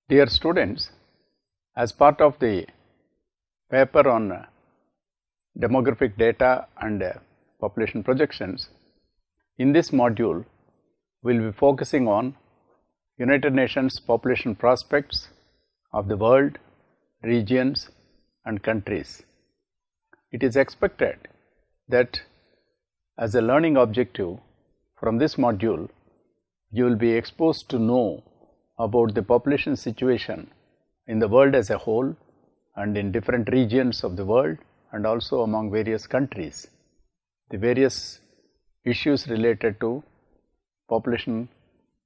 Dear students, as part of the paper on demographic data and population projections, in this module we will be focusing on United Nations population prospects of the world, regions and countries. It is expected that as a learning objective from this module, you will be exposed to know about the population situation in the world as a whole and in different regions of the world and also among various countries. The various issues related to population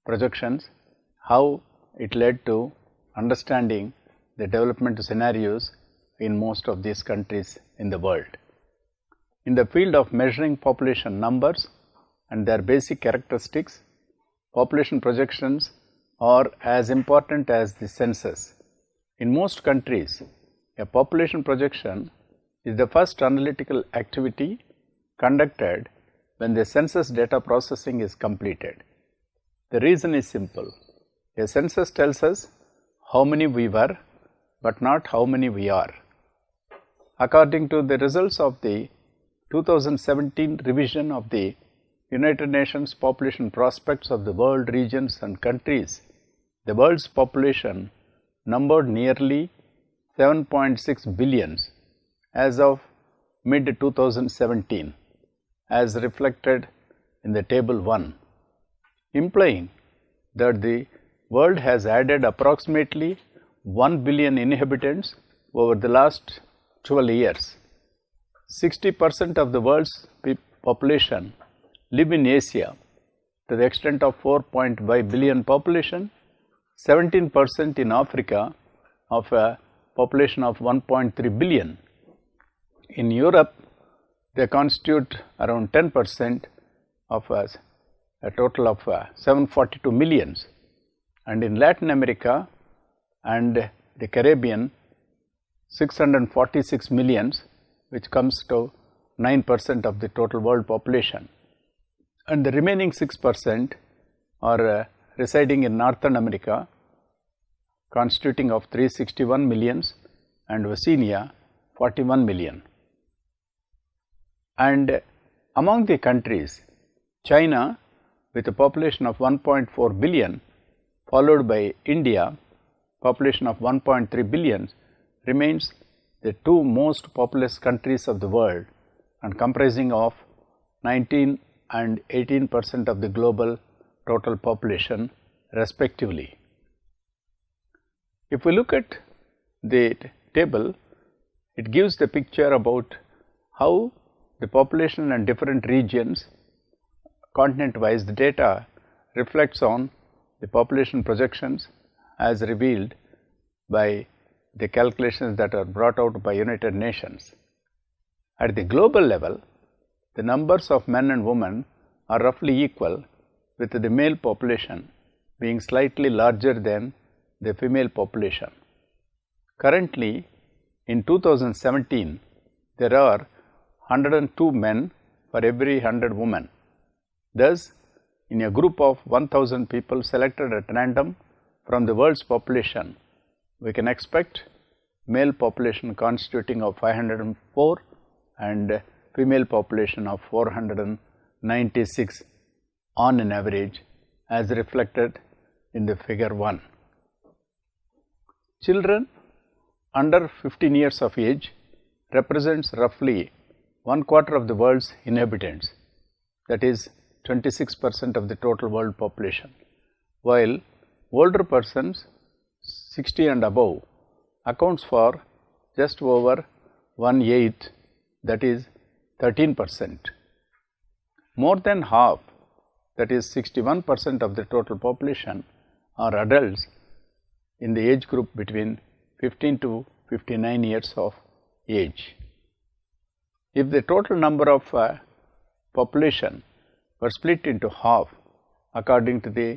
projections, how it led to understanding the development scenarios in most of these countries in the world. In the field of measuring population numbers and their basic characteristics, population projections are as important as the census. In most countries, a population projection is the first analytical activity conducted when the census data processing is completed. The reason is simple. A census tells us how many we were, but not how many we are. According to the results of the 2017 revision of the United Nations population prospects of the world, regions and countries, the world's population numbered nearly 7.6 billion as of mid 2017 as reflected in the table 1, implying that the world has added approximately 1 billion inhabitants over the last 12 years. 60% of the world's population live in Asia to the extent of 4.5 billion population, 17% in Africa of a population of 1.3 billion. In Europe, they constitute around 10% of a total of 742 millions, and in Latin America and the Caribbean 646 millions, which comes to 9% of the total world population, and the remaining 6% are residing in Northern America, constituting of 361 millions, and Oceania 41 million. And among the countries, China with a population of 1.4 billion, followed by India, population of 1.3 billion, remains the two most populous countries of the world and comprising of 19 and 18% of the global total population respectively. If we look at the table, it gives the picture about how the population in different regions, continent wise, the data reflects on the population projections as revealed by the calculations that are brought out by United Nations. At the global level, the numbers of men and women are roughly equal, with the male population being slightly larger than the female population. Currently, in 2017, there are 102 men for every 100 women. Thus, in a group of 1000 people selected at random from the world's population, we can expect male population constituting of 504 and female population of 496 on an average, as reflected in the figure 1. Children under 15 years of age represents roughly 1/4 of the world's inhabitants, that is 26% of the total world population, while older persons 60 and above accounts for just over 1/8, that is 13%. More than half, that is 61% of the total population, are adults in the age group between 15 to 59 years of age. If the total number of population were split into half according to the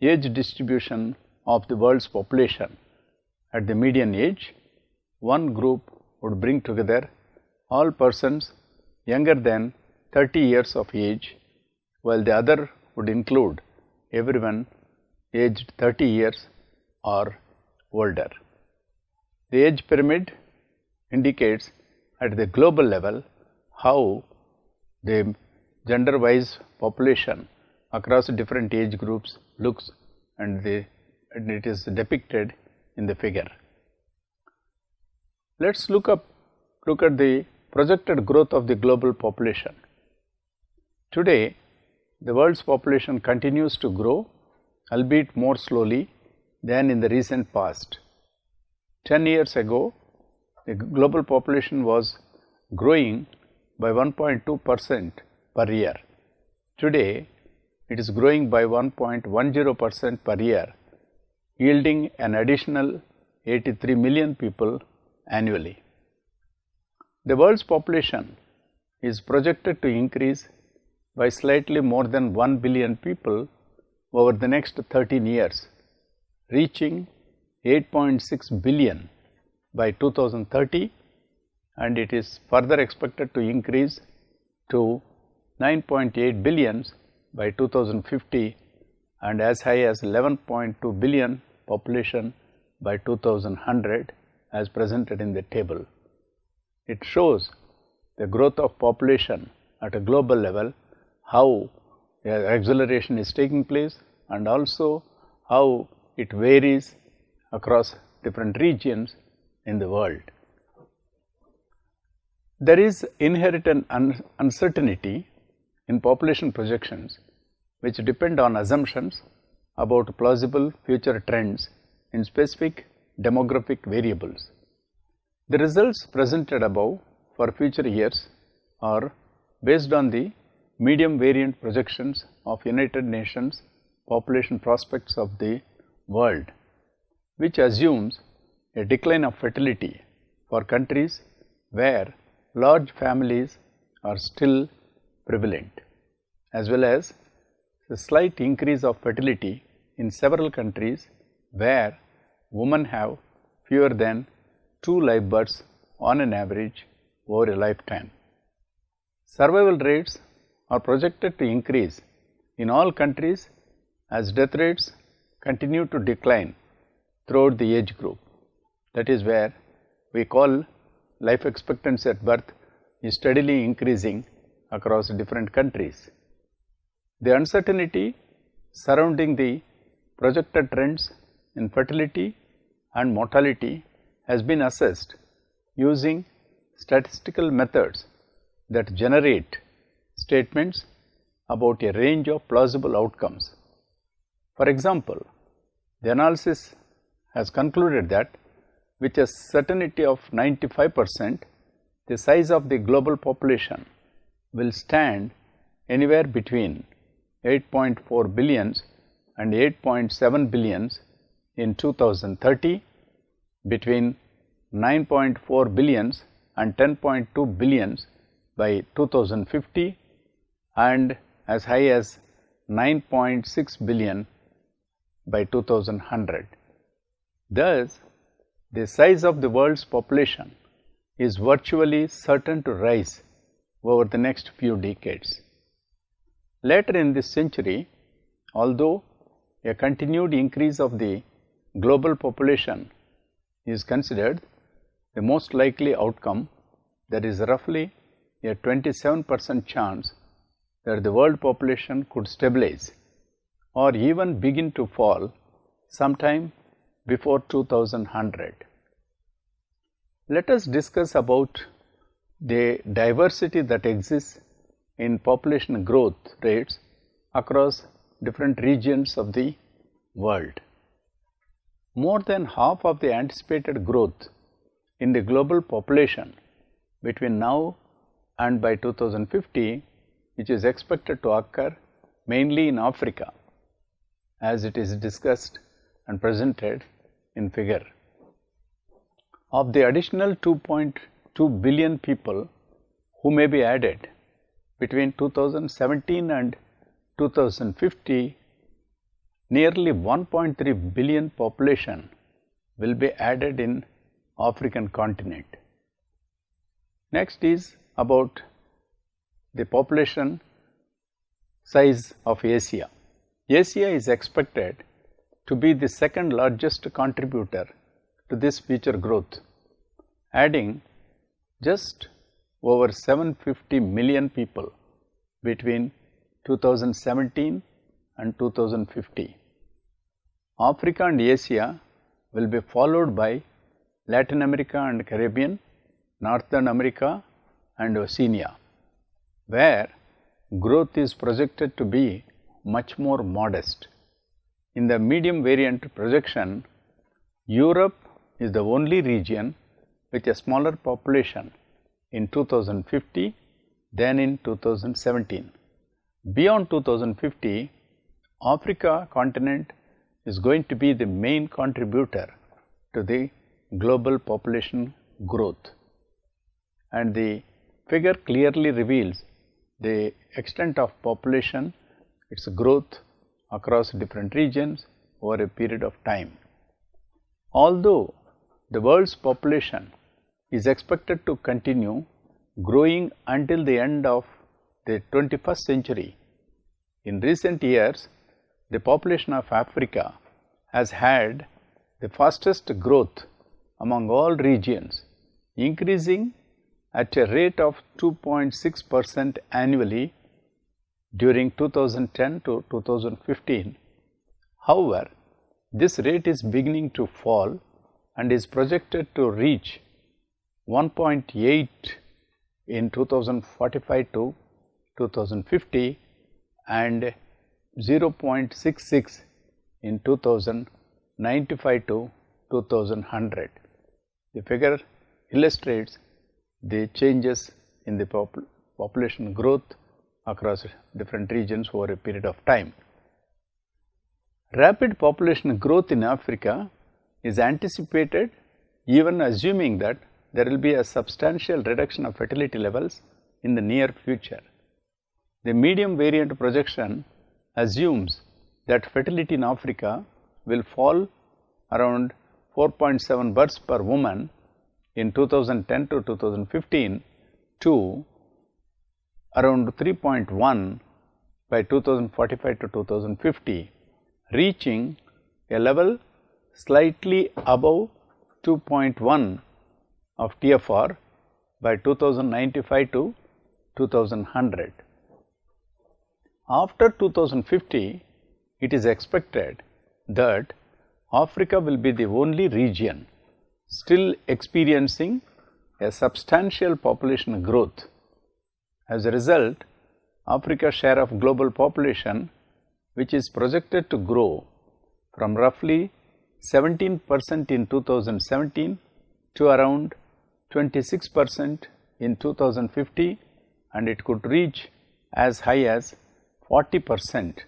age distribution of the world's population, at the median age, one group would bring together all persons younger than 30 years of age, while the other would include everyone aged 30 years or older. The age pyramid indicates at the global level how the gender wise population across different age groups looks, and it is depicted in the figure. Let us look at the projected growth of the global population. Today, the world's population continues to grow, albeit more slowly than in the recent past. 10 years ago, the global population was growing by 1.2% per year. Today, it is growing by 1.10% per year, yielding an additional 83 million people annually. The world's population is projected to increase by slightly more than 1 billion people over the next 13 years, reaching 8.6 billion by 2030, and it is further expected to increase to 9.8 billion by 2050 and as high as 11.2 billion population by 2100 as presented in the table. It shows the growth of population at a global level, how acceleration is taking place, and also how it varies across different regions in the world. There is inherent uncertainty in population projections which depend on assumptions about plausible future trends in specific demographic variables. The results presented above for future years are based on the medium variant projections of United Nations population prospects of the world, which assumes a decline of fertility for countries where large families are still prevalent, as well as a slight increase of fertility in several countries where women have fewer than 2 live births on an average over a lifetime. Survival rates are projected to increase in all countries as death rates continue to decline throughout the age group. That is where we call life expectancy at birth is steadily increasing across different countries. The uncertainty surrounding the projected trends in fertility and mortality has been assessed using statistical methods that generate statements about a range of plausible outcomes. For example, the analysis has concluded that with a certainty of 95%, the size of the global population will stand anywhere between 8.4 billion and 8.7 billion in 2030, between 9.4 billion and 10.2 billion by 2050, and as high as 9.6 billion by 2100. Thus, the size of the world's population is virtually certain to rise over the next few decades. Later in this century, although a continued increase of the global population is considered the most likely outcome, there is roughly a 27% chance that the world population could stabilize or even begin to fall sometime before 2100. Let us discuss about the diversity that exists in population growth rates across different regions of the world. More than half of the anticipated growth in the global population between now and by 2050, which is expected to occur mainly in Africa, as it is discussed and presented in figure. Of the additional 2.2 billion people who may be added between 2017 and 2050, nearly 1.3 billion population will be added in African continent. Next is about the population size of Asia. Asia is expected to be the second largest contributor to this future growth, adding just over 750 million people between 2017 and 2050. Africa and Asia will be followed by Latin America and Caribbean, Northern America and Oceania, where growth is projected to be much more modest. In the medium variant projection, Europe is the only region with a smaller population in 2050 than in 2017. Beyond 2050, Africa continent is going to be the main contributor to the global population growth, and the figure clearly reveals the extent of population, its growth across different regions over a period of time. Although the world's population is expected to continue growing until the end of the 21st century, in recent years the population of Africa has had the fastest growth among all regions, increasing at a rate of 2.6% annually during 2010 to 2015. However, this rate is beginning to fall and is projected to reach 1.8 in 2045 to 2050 and 0.66 in 2095 to 2100. The figure illustrates the changes in the population growth across different regions over a period of time. Rapid population growth in Africa is anticipated even assuming that there will be a substantial reduction of fertility levels in the near future. The medium variant projection assumes that fertility in Africa will fall around 4.7 births per woman in 2010 to 2015 to around 3.1 by 2045 to 2050, reaching a level slightly above 2.1 of TFR by 2095 to 2100. After 2050, it is expected that Africa will be the only region still experiencing a substantial population growth. As a result, Africa's share of global population, which is projected to grow from roughly 17% in 2017 to around 26% in 2050, and it could reach as high as 40%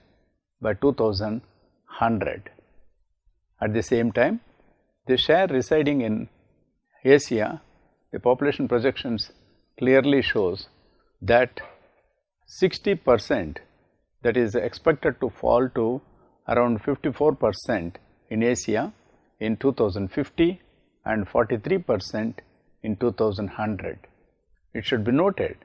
by 2100. At the same time, the share residing in Asia, the population projections clearly shows that 60%, that is expected to fall to around 54% in Asia in 2050 and 43% in 2100. It should be noted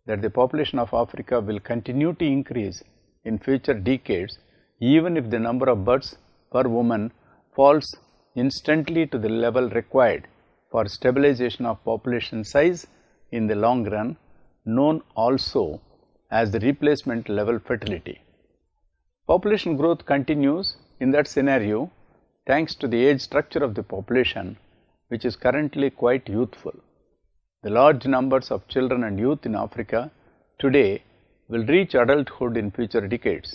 that the population of Africa will continue to increase in future decades even if the number of births per woman falls instantly to the level required for stabilization of population size in the long run, known also as the replacement level fertility. Population growth continues in that scenario thanks to the age structure of the population, which is currently quite youthful. The large numbers of children and youth in Africa today will reach adulthood in future decades.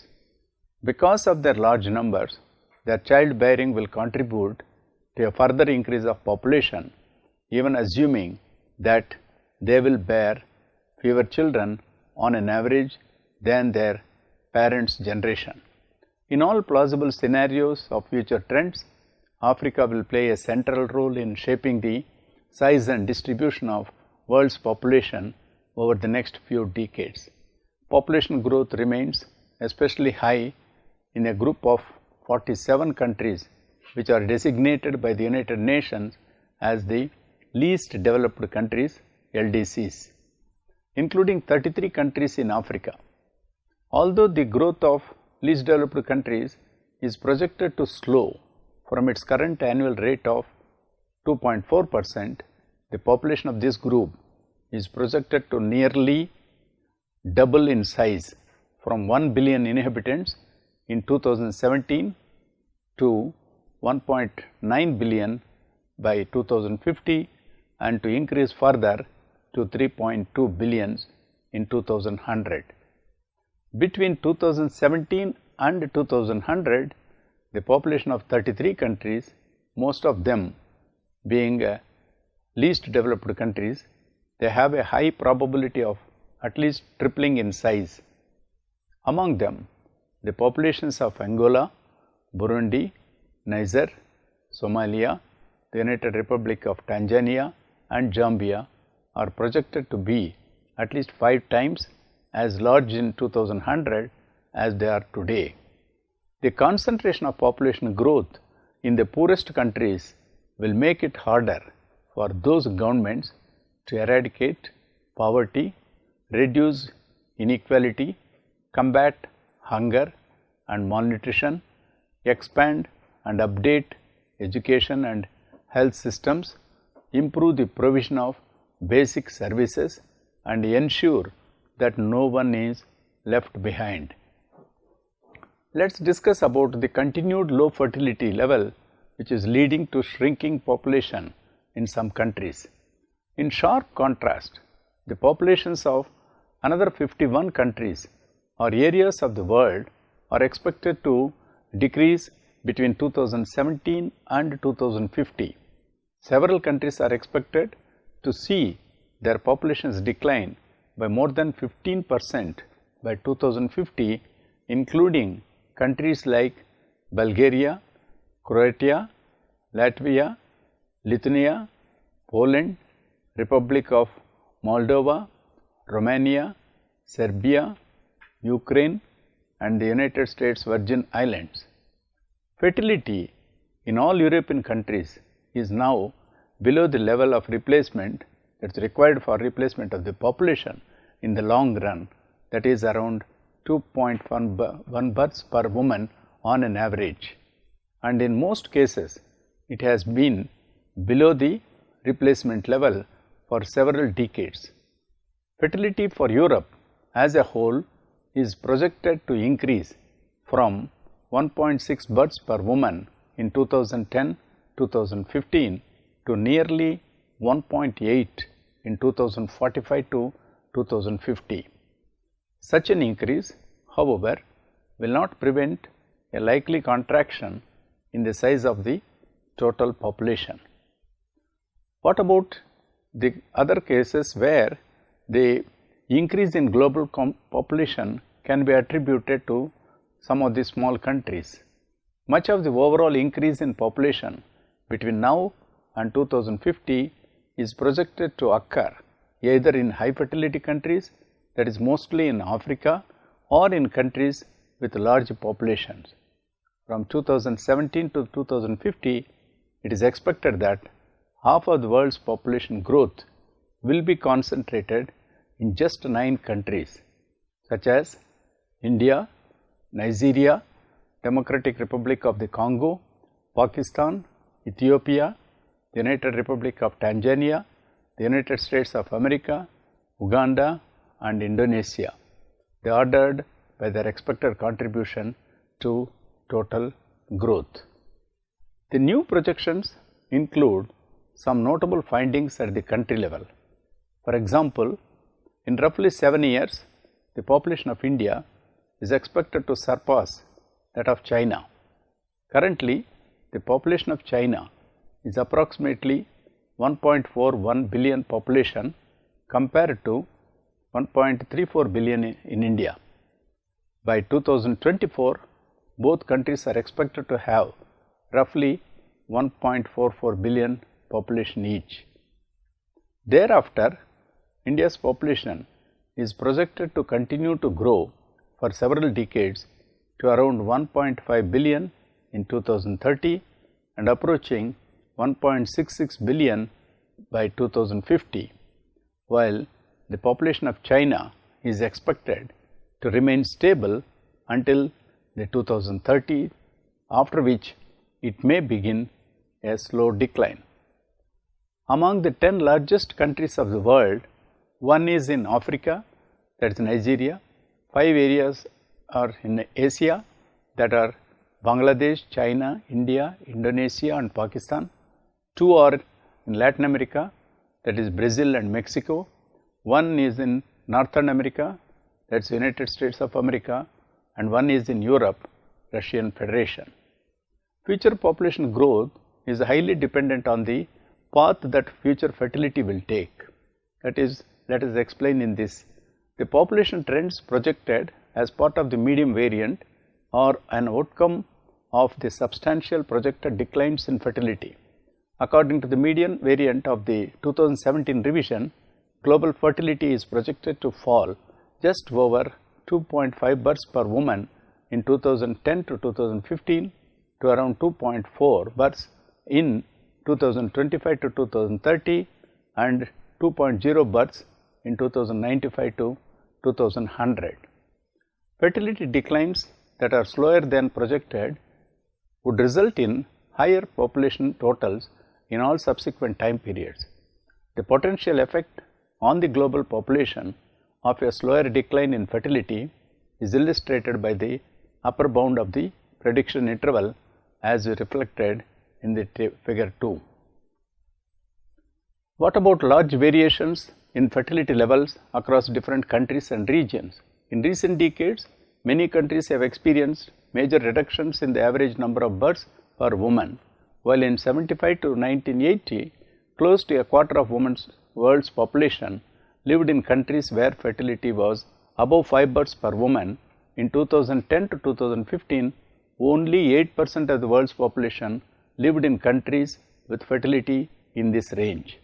Because of their large numbers, their childbearing will contribute to a further increase of population, even assuming that they will bear fewer children on an average than their parents' generation. In all plausible scenarios of future trends, Africa will play a central role in shaping the size and distribution of world's population over the next few decades. Population growth remains especially high in a group of 47 countries which are designated by the United Nations as the least developed countries, LDCs, including 33 countries in Africa. Although the growth of least developed countries is projected to slow from its current annual rate of 2.4%, the population of this group is projected to nearly double in size from 1 billion inhabitants in 2017 to 1.9 billion by 2050 and to increase further to 3.2 billion in 2100. Between 2017 and 2100, the population of 33 countries, most of them being least developed countries, they have a high probability of at least tripling in size. Among them, the populations of Angola, Burundi, Niger, Somalia, the United Republic of Tanzania and Zambia are projected to be at least 5 times as large in 2100 as they are today. The concentration of population growth in the poorest countries will make it harder for those governments to eradicate poverty, reduce inequality, combat hunger and malnutrition, expand and update education and health systems, improve the provision of basic services and ensure that no one is left behind. Let us discuss about the continued low fertility level which is leading to shrinking population in some countries. In sharp contrast, the populations of another 51 countries or areas of the world are expected to decrease between 2017 and 2050. Several countries are expected to see their populations decline by more than 15% by 2050, including countries like Bulgaria, Croatia, Latvia, Lithuania, Poland, Republic of Moldova, Romania, Serbia, Ukraine and the United States Virgin Islands. Fertility in all European countries is now below the level of replacement that is required for replacement of the population in the long run, that is around 2.1 births per woman on an average, and in most cases it has been below the replacement level for several decades. Fertility for Europe as a whole is projected to increase from 1.6 births per woman in 2010-2015 to nearly 1.8 in 2045 to 2050. Such an increase, however, will not prevent a likely contraction in the size of the total population. What about the other cases where the increase in global population can be attributed to some of the small countries? Much of the overall increase in population between now and 2050 is projected to occur either in high fertility countries, that is mostly in Africa, or in countries with large populations. From 2017 to 2050, it is expected that half of the world's population growth will be concentrated in just 9 countries such as India, Nigeria, Democratic Republic of the Congo, Pakistan, Ethiopia, the United Republic of Tanzania, the United States of America, Uganda and Indonesia. They are ordered by their expected contribution to total growth. The new projections include some notable findings at the country level. For example, in roughly 7 years, the population of India is expected to surpass that of China. Currently, the population of China is approximately 1.41 billion population compared to 1.34 billion in India. By 2024, both countries are expected to have roughly 1.44 billion population each. Thereafter, India's population is projected to continue to grow for several decades to around 1.5 billion in 2030 and approaching 1.66 billion by 2050, while the population of China is expected to remain stable until the 2030, after which it may begin a slow decline. Among the 10 largest countries of the world, one is in Africa, that is Nigeria. 5 areas are in Asia, that are Bangladesh, China, India, Indonesia and Pakistan. 2 are in Latin America, that is Brazil and Mexico. 1 is in Northern America, that is United States of America, and 1 is in Europe, Russian Federation. Future population growth is highly dependent on the path that future fertility will take. That is, let us explain in this. The population trends projected as part of the medium variant are an outcome of the substantial projected declines in fertility. According to the median variant of the 2017 revision, global fertility is projected to fall just over 2.5 births per woman in 2010 to 2015 to around 2.4 births in 2025 to 2030 and 2.0 births in 2095 to 2100. Fertility declines that are slower than projected would result in higher population totals in all subsequent time periods. The potential effect on the global population of a slower decline in fertility is illustrated by the upper bound of the prediction interval as reflected in the figure 2. What about large variations in fertility levels across different countries and regions? In recent decades, many countries have experienced major reductions in the average number of births per woman, while in 1975 to 1980, close to a quarter of women's world's population lived in countries where fertility was above 5 births per woman. In 2010 to 2015, only 8% of the world's population lived in countries with fertility in this range.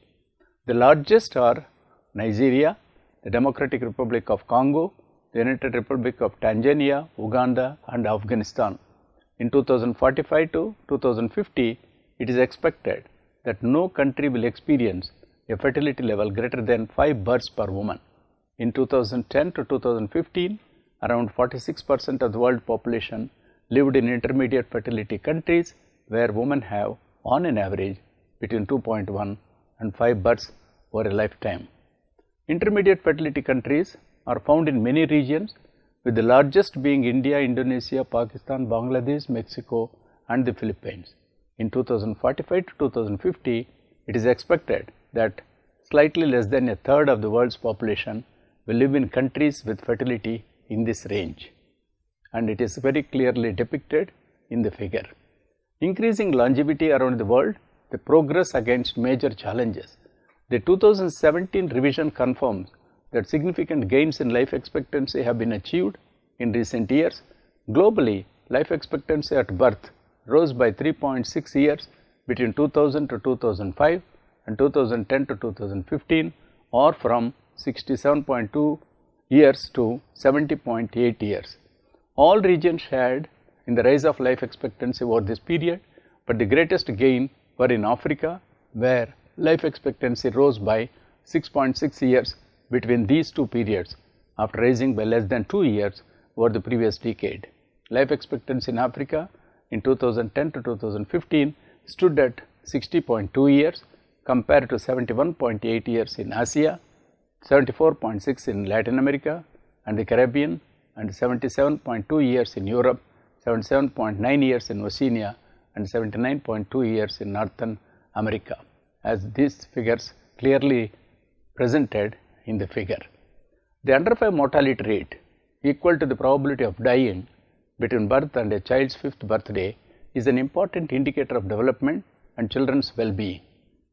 The largest are Nigeria, the Democratic Republic of Congo, the United Republic of Tanzania, Uganda and Afghanistan. In 2045 to 2050, it is expected that no country will experience a fertility level greater than 5 births per woman. In 2010 to 2015, around 46% of the world population lived in intermediate fertility countries where women have on an average between 2.1 and 5 births over a lifetime. Intermediate fertility countries are found in many regions, with the largest being India, Indonesia, Pakistan, Bangladesh, Mexico and the Philippines. In 2045 to 2050, it is expected that slightly less than a third of the world's population will live in countries with fertility in this range, and it is very clearly depicted in the figure. Increasing longevity around the world, the progress against major challenges. The 2017 revision confirms that significant gains in life expectancy have been achieved in recent years. Globally, life expectancy at birth rose by 3.6 years between 2000 to 2005 and 2010 to 2015, or from 67.2 years to 70.8 years. All regions shared in the rise of life expectancy over this period, but the greatest gain were in Africa, where life expectancy rose by 6.6 years between these two periods, after rising by less than 2 years over the previous decade. Life expectancy in Africa in 2010 to 2015 stood at 60.2 years compared to 71.8 years in Asia, 74.6 in Latin America and the Caribbean, and 77.2 years in Europe, 77.9 years in Oceania and 79.2 years in Northern America, as these figures clearly presented in the figure. The under 5 mortality rate, equal to the probability of dying between birth and a child's 5th birthday, is an important indicator of development and children's well-being.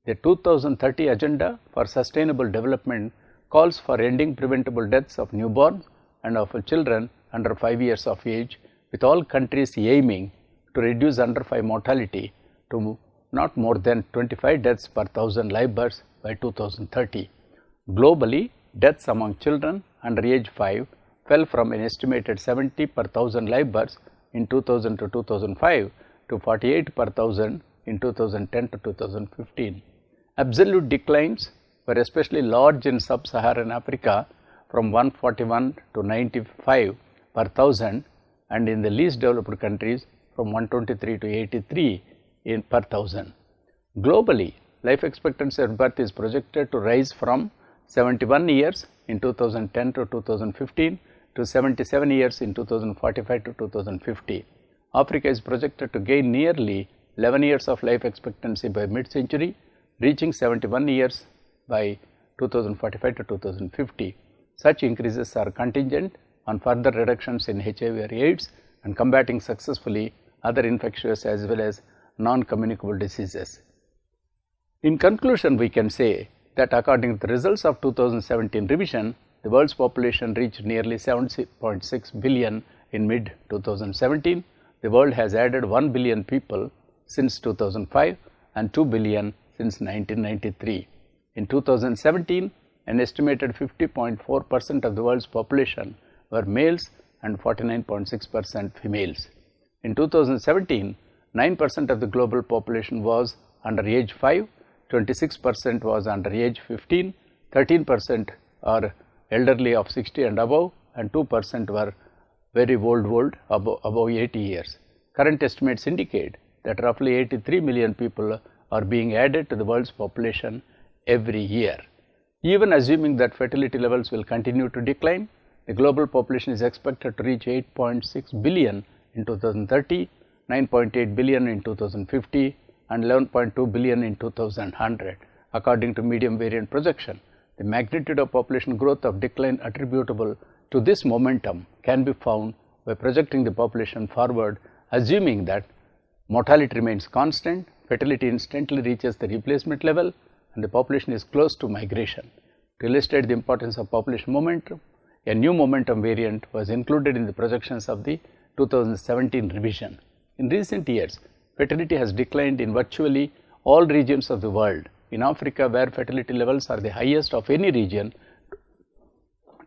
The 2030 Agenda for Sustainable Development calls for ending preventable deaths of newborns and of children under 5 years of age, with all countries aiming to reduce under 5 mortality to not more than 25 deaths per 1000 live births by 2030. Globally, deaths among children under age 5 fell from an estimated 70 per 1000 live births in 2000 to 2005 to 48 per 1000 in 2010 to 2015. Absolute declines were especially large in sub-Saharan Africa, from 141 to 95 per 1000, and in the least developed countries from 123 to 83 per 1000. Globally, life expectancy at birth is projected to rise from 71 years in 2010 to 2015 to 77 years in 2045 to 2050. Africa is projected to gain nearly 11 years of life expectancy by mid-century, reaching 71 years by 2045 to 2050. Such increases are contingent on further reductions in HIV or AIDS and combating successfully other infectious as well as non-communicable diseases. In conclusion, we can say that according to the results of 2017 revision, the world's population reached nearly 70.6 billion in mid-2017. The world has added 1 billion people since 2005 and 2 billion since 1993. In 2017, an estimated 50.4% of the world's population were males and 49.6% females. In 2017, 9% of the global population was under age 5, 26% was under age 15, 13% are elderly of 60 and above, and 2% were very old above 80 years. Current estimates indicate that roughly 83 million people are being added to the world's population every year. Even assuming that fertility levels will continue to decline, the global population is expected to reach 8.6 billion in 2030, 9.8 billion in 2050 and 11.2 billion in 2100. According to medium variant projection, the magnitude of population growth of decline attributable to this momentum can be found by projecting the population forward, assuming that mortality remains constant, fertility instantly reaches the replacement level and the population is close to migration. To illustrate the importance of population momentum, a new momentum variant was included in the projections of the 2017 revision. In recent years, fertility has declined in virtually all regions of the world. In Africa, where fertility levels are the highest of any region,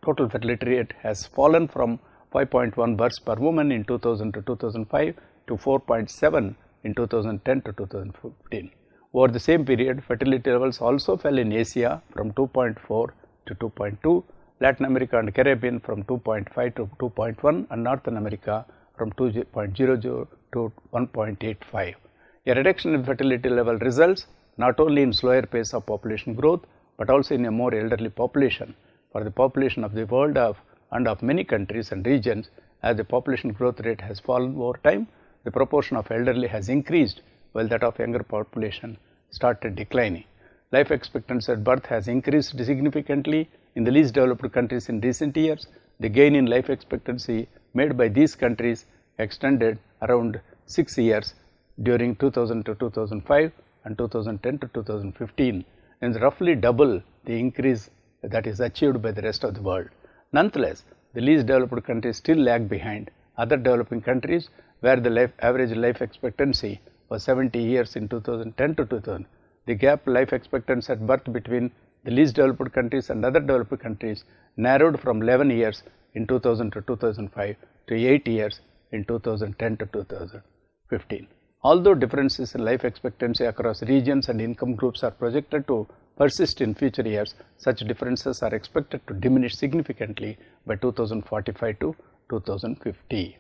total fertility rate has fallen from 5.1 births per woman in 2000 to 2005 to 4.7 in 2010 to 2015. Over the same period, fertility levels also fell in Asia from 2.4 to 2.2, Latin America and Caribbean from 2.5 to 2.1 and Northern America from 2.00 to 1.85. A reduction in fertility level results not only in slower pace of population growth, but also in a more elderly population. For the population of the world and of many countries and regions, as the population growth rate has fallen over time, the proportion of elderly has increased while that of younger population started declining. Life expectancy at birth has increased significantly in the least developed countries in recent years. The gain in life expectancy made by these countries extended around 6 years during 2000 to 2005 and 2010 to 2015, and roughly double the increase that is achieved by the rest of the world. Nonetheless, the least developed countries still lag behind other developing countries where the average life expectancy was 70 years in 2010 to 2000. The gap life expectancy at birth between the least developed countries and other developed countries narrowed from 11 years in 2000 to 2005 to 8 years in 2010 to 2015. Although differences in life expectancy across regions and income groups are projected to persist in future years, such differences are expected to diminish significantly by 2045 to 2050.